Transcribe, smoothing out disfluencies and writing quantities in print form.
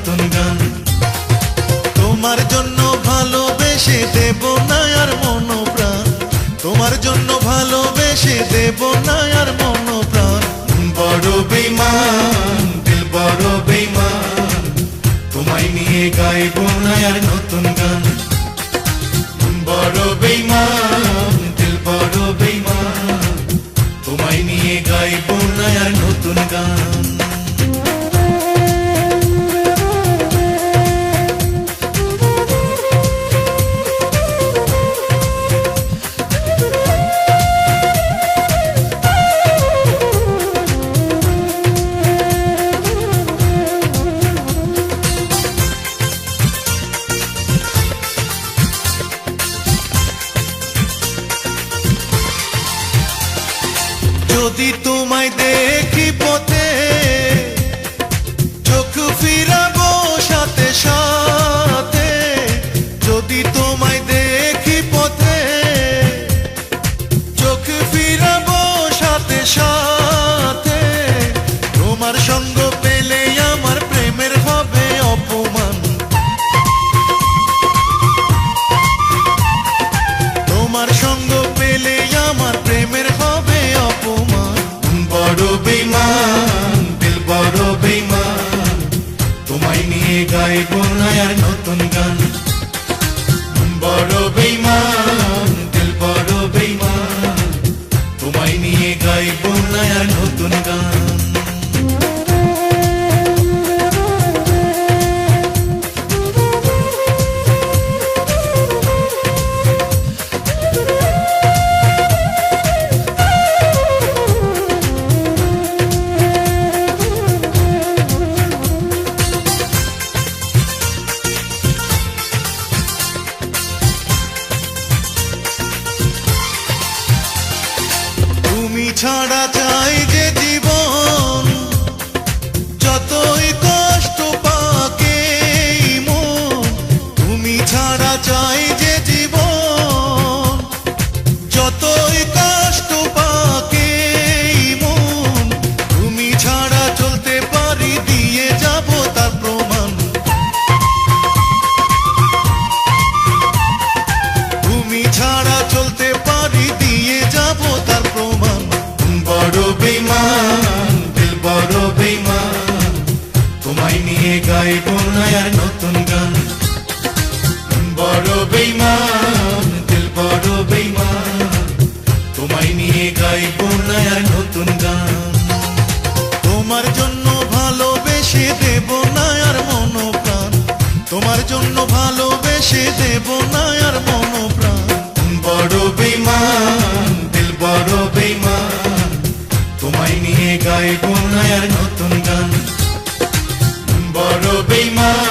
নতুন গান। তোমার জন্য ভালোবেসে দেব না আর মন প্রাণ, তোমার জন্য ভালোবেসে দেব না আর মন প্রাণ। বড় বেঈমান দিল বড় বেঈমান, তোমায় নিয়ে গাইবো না আর নতুন গান। বড় বেঈমান দিল বড় বেঈমান, তোমায় নিয়ে গাইবো না আর নতুন গান। যদি তোমায় দেখি পথে চোখ ফিরাবো সাথে সাথে, যদি তোমায় দেখি পথে চোখ ফিরাবো সাথে সাথে। তোমার সঙ্গ পেলে আমার প্রেমের হবে অপমান, তোমার সঙ্গ পেলে আমার প্রেমের হবে অপমান। বড় বেঈমান দিল বড় বেঈমান, তোমায় নিয়ে গাইবো না আর নতুন গান। বড় বেঈমান দিল বড় বেঈমান, তোমায় নিয়ে গাইবো না আর নতুন গান। তুমি ছাড়া চাই যে জীবন, যতই কষ্ট পাকে মন। তুমি ছাড়া চাই যে জীবন, যতই কষ্ট পাকে মন। তুমি ছাড়া চলতে পারি দিয়ে যাব তার প্রমাণ, তুমি ছাড়া চলতে পারি দিয়ে যাব তার প্রমাণ। বড় বেঈমান দিল বড় বেঈমান, তোমায় নিয়ে গাইবো না আর নতুন গান। বড় বেঈমান দিল বড় বেঈমান, তোমায় নিয়ে গাইবো না আর নতুন গান। তোমার জন্য ভালোবেসে দেব না আর মন প্রাণ, তোমার জন্য ভালোবেসে দেব না আর মন প্রাণ। বড় বেঈমান দিল বড় বেঈমান, তোমায় নিয়ে গাইবো না আর নতুন গান। বড় বেঈমান